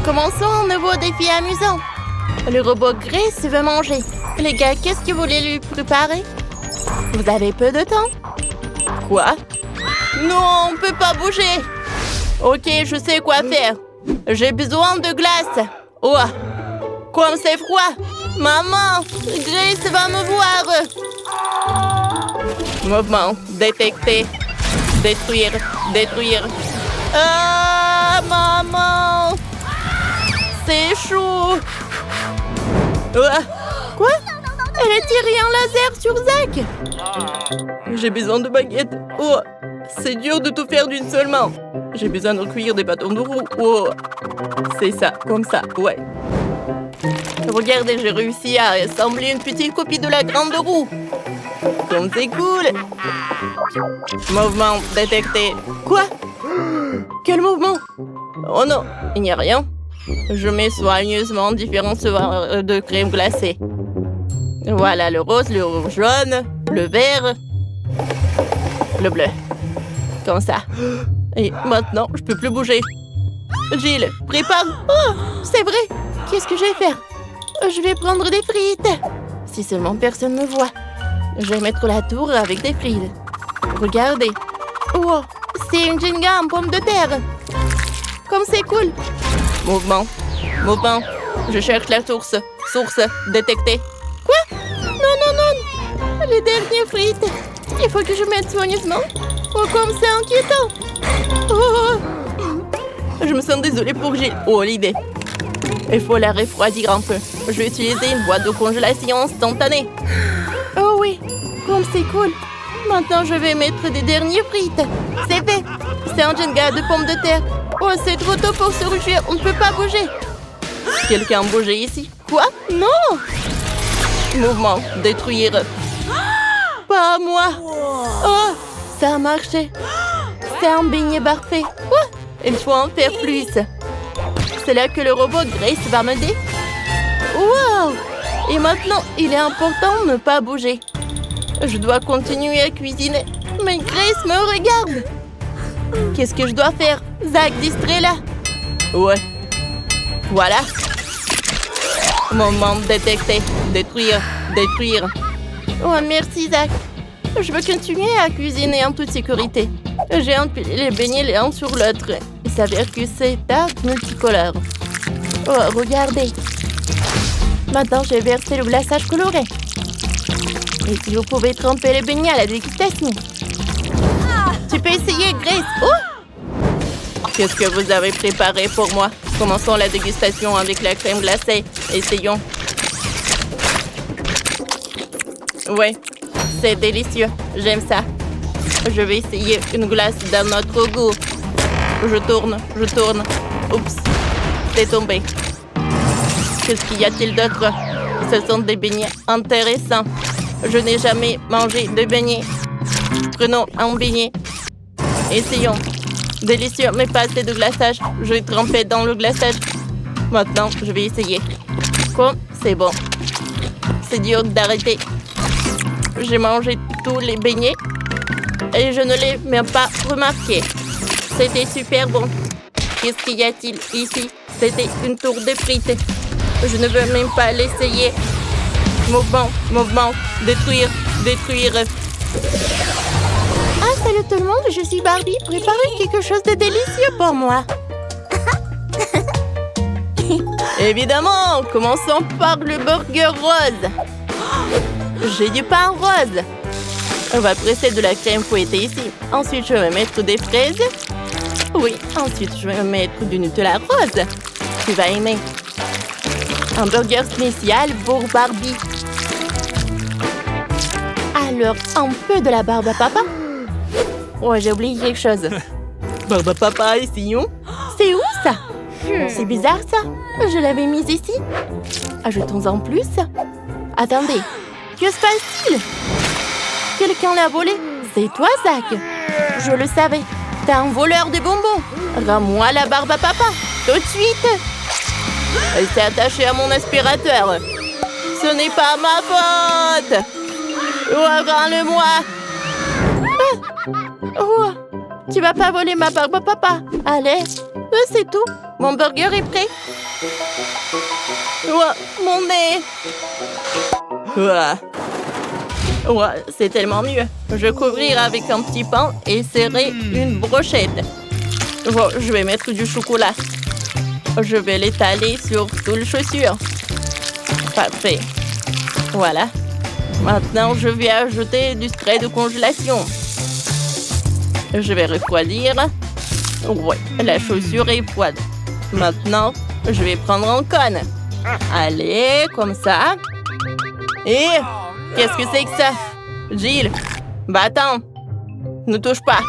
Commençons un nouveau défi amusant. Le robot Grace veut manger. Les gars, qu'est-ce que vous voulez lui préparer? Vous avez peu de temps? Quoi? Non, on peut pas bouger. Ok, je sais quoi faire. J'ai besoin de glace. Oh, comme c'est froid. Maman, Grace va me voir. Mouvement détecté. Détruire, détruire. Ah, maman. C'est chaud. Quoi? Elle a tiré un laser sur Zach. J'ai besoin de baguettes. Oh, c'est dur de tout faire d'une seule main. J'ai besoin de recueillir des bâtons de roue. Oh, c'est ça, comme ça, ouais. Regardez, j'ai réussi à assembler une petite copie de la grande roue. Comme c'est cool. Mouvement détecté. Quoi? Quel mouvement? Oh non, il n'y a rien. Je mets soigneusement différents saveurs de crème glacée. Voilà le rose, le jaune, le vert, le bleu. Comme ça. Et maintenant, je peux plus bouger. Gilles, prépare. Oh, c'est vrai. Qu'est-ce que je vais faire? Je vais prendre des frites. Si seulement personne me voit. Je vais mettre la tour avec des frites. Regardez. Oh, c'est une Jenga en pomme de terre. Comme c'est cool. Mouvement. Mouvement. Je cherche la source. Source détectée. Quoi? Non, non, non. Les dernières frites. Il faut que je mette soigneusement. Oh, comme c'est inquiétant. Oh. Je me sens désolée pour Gilles. Oh, l'idée. Il faut la refroidir un peu. Je vais utiliser une boîte de congélation instantanée. Oh oui, comme c'est cool. Maintenant, je vais mettre des dernières frites. C'est fait. C'est un Jenga de pommes de terre. Oh, c'est trop tôt pour se réjouir. On ne peut pas bouger. Quelqu'un bouge ici. Quoi? Non! Mouvement. Détruire. Pas moi. Oh, ça a marché. C'est un beignet parfait. Quoi? Il faut en faire plus. C'est là que le robot Grace va m'aider. Wow! Et maintenant, il est important de ne pas bouger. Je dois continuer à cuisiner. Mais Grace me regarde. Qu'est-ce que je dois faire? Zach, distrait-la. Ouais. Voilà. Moment détecté. Détruire. Détruire. Oh, merci, Zach. Je veux continuer à cuisiner en toute sécurité. J'ai empilé les beignets l'un sur l'autre. Il s'avère que c'est tarte multicolore. Oh, regardez. Maintenant, j'ai versé le glaçage coloré. Et si vous pouvez tremper les beignets à la dégustation. Tu peux essayer, Grace. Oh! Qu'est-ce que vous avez préparé pour moi? Commençons la dégustation avec la crème glacée. Essayons. Ouais, c'est délicieux. J'aime ça. Je vais essayer une glace d'un autre goût. Je tourne, je tourne. Oups, c'est tombé. Qu'est-ce qu'il y a-t-il d'autre? Ce sont des beignets intéressants. Je n'ai jamais mangé de beignets. Prenons un beignet. Essayons. Délicieux, mais pas assez de glaçage. Je vais tremper dans le glaçage. Maintenant, je vais essayer. Quoi? C'est bon. C'est dur d'arrêter. J'ai mangé tous les beignets et je ne l'ai même pas remarqué. C'était super bon. Qu'est-ce qu'il y a-t-il ici? C'était une tour de frites. Je ne veux même pas l'essayer. Mouvement, mouvement, détruire, détruire. Ah, salut tout le monde, je suis Barbie. Préparez quelque chose de délicieux pour moi. Évidemment, commençons par le burger rose. J'ai du pain rose. On va presser de la crème fouettée ici. Ensuite, je vais mettre des fraises. Oui, ensuite, je vais mettre du Nutella rose. Tu vas aimer. Un burger spécial pour Barbie. Alors, un peu de la barbe à papa. Oh, j'ai oublié quelque chose. Barbe à papa, essayons. C'est où ça? C'est bizarre ça. Je l'avais mise ici. Ajoutons-en plus. Attendez. Que se passe-t-il? Quelqu'un l'a volé? C'est toi, Zach? Je le savais. T'es un voleur de bonbons. Rends-moi la barbe à papa. Tout de suite. Elle s'est attachée à mon aspirateur. Ce n'est pas ma faute. Oh, rends-le-moi. Ah. Oh, tu vas pas voler ma barbe à papa. Allez, c'est tout. Mon burger est prêt. Ouah, mon nez. Ouah. Ouah, c'est tellement mieux. Je couvrirai avec un petit pain et serrer une brochette. Bon, je vais mettre du chocolat. Je vais l'étaler sur toute la chaussure. Parfait. Voilà. Maintenant, je vais ajouter du spray de congélation. Je vais refroidir. Oui, la chaussure est froide. Maintenant, je vais prendre un cône. Allez, comme ça. Et qu'est-ce que c'est que ça? Jill, va-t'en. Ne touche pas.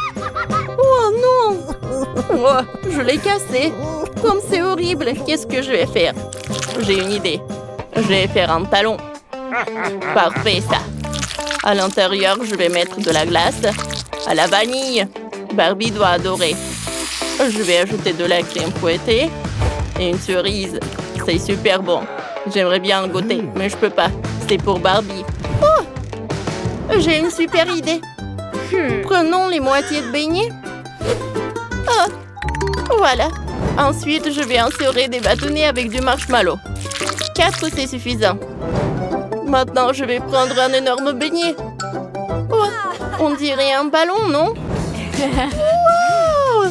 Oh non! Oh, je l'ai cassé. Comme c'est horrible, qu'est-ce que je vais faire? J'ai une idée. Je vais faire un talon. Parfait, ça. À l'intérieur, je vais mettre de la glace à la vanille. Barbie doit adorer. Je vais ajouter de la crème fouettée et une cerise. C'est super bon. J'aimerais bien en goûter, mais je peux pas. C'est pour Barbie. Oh! J'ai une super idée. Prenons les moitiés de beignets. Oh! Voilà. Ensuite, je vais insérer des bâtonnets avec du marshmallow. 4, c'est suffisant. Maintenant, je vais prendre un énorme beignet. Oh, on dirait un ballon, non? Wow!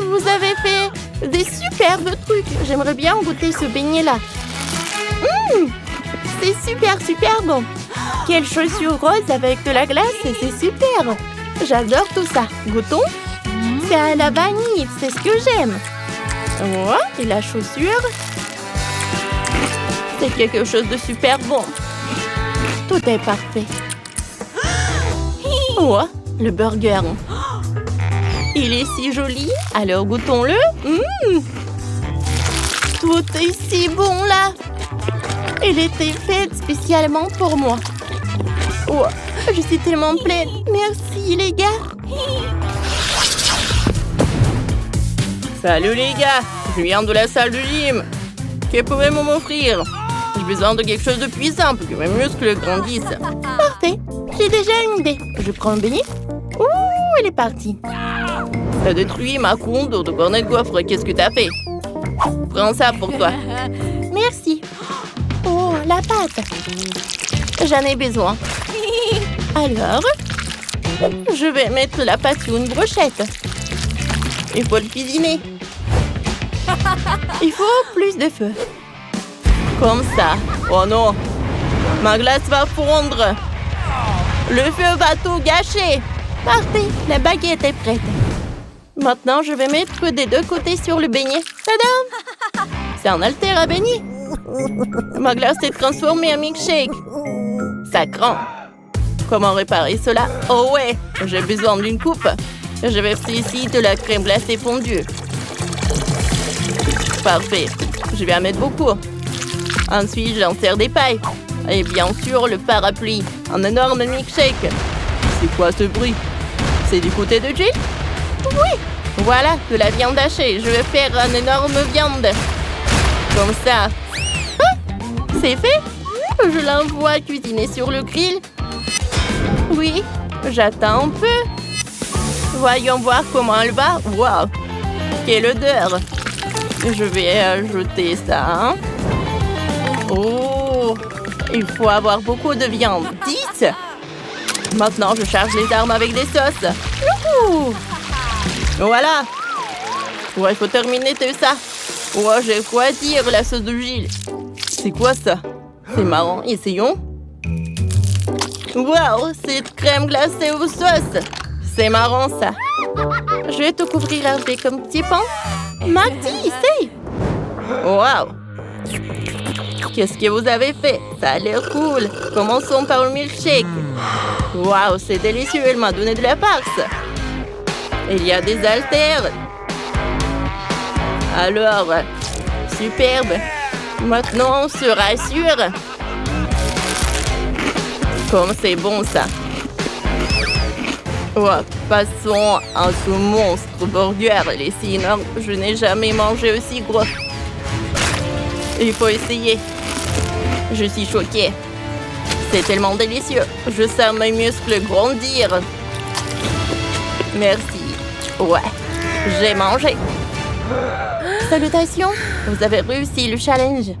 Vous avez fait des superbes trucs. J'aimerais bien goûter ce beignet-là. C'est super bon. Quelle chaussure rose avec de la glace, c'est super. J'adore tout ça. Goûtons. C'est à la vanille, c'est ce que j'aime. Oh, et la chaussure. C'est quelque chose de super bon. Tout est parfait. Oh, le burger. Il est si joli, alors goûtons-le. Tout est si bon là. Il était fait spécialement pour moi. Oh, je suis tellement pleine. Merci les gars. Salut les gars, je viens de la salle du gym. Que pouvez-vous m'offrir? J'ai besoin de quelque chose de puissant pour que mes muscles grandissent. Parfait, j'ai déjà une idée. Je prends un beignet. Ouh, il est parti. T'as détruit ma compte de cornet de gaufre. Qu'est-ce que t'as fait? Prends ça pour toi. Merci. Oh, la pâte. J'en ai besoin. Alors, je vais mettre la pâte sur une brochette. Il faut le cuisiner. Il faut plus de feu. Comme ça. Oh non. Ma glace va fondre. Le feu va tout gâcher. Parfait. La baguette est prête. Maintenant, je vais mettre des deux côtés sur le beignet. Tadam! C'est un haltère à beignet. Ma glace est transformée en milkshake. Ça craint. Comment réparer cela? Oh ouais, j'ai besoin d'une coupe. Je vais faire ici de la crème glacée fondue. Parfait. Je vais en mettre beaucoup. Ensuite, j'insère des pailles. Et bien sûr, le parapluie. Un énorme milkshake. C'est quoi ce bruit? C'est du côté de Jill? Oui. Voilà, de la viande hachée. Je vais faire une énorme viande. Comme ça. Ah, c'est fait. Je l'envoie cuisiner sur le grill. Oui, j'attends un peu. Voyons voir comment elle va. Wow, quelle odeur. Je vais ajouter ça. Oh, il faut avoir beaucoup de viande. 10. Maintenant, je charge les armes avec des sauces. Youhou! Voilà. Ouais, il faut terminer tout ça. Ouais, j'ai quoi dire, la sauce de Jill. C'est quoi ça? C'est marrant. Essayons. Wow, cette crème glacée aux sauces. C'est marrant, ça. Je vais te couvrir avec un petit pain. Marty, c'est... Wow. Qu'est-ce que vous avez fait? Ça a l'air cool. Commençons par le milkshake. Wow, c'est délicieux. Elle m'a donné de la farce. Il y a des haltères. Alors, superbe. Maintenant, on se rassure. Comme c'est bon, ça. Ouais, passons à ce monstre burger. Il est si énorme. Je n'ai jamais mangé aussi gros. Il faut essayer. Je suis choquée. C'est tellement délicieux. Je sens mes muscles grandir. Merci. Ouais, j'ai mangé. Salutations, vous avez réussi le challenge.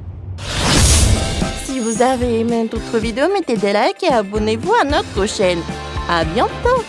Si vous avez aimé notre vidéo, mettez des likes et abonnez-vous à notre chaîne. À bientôt!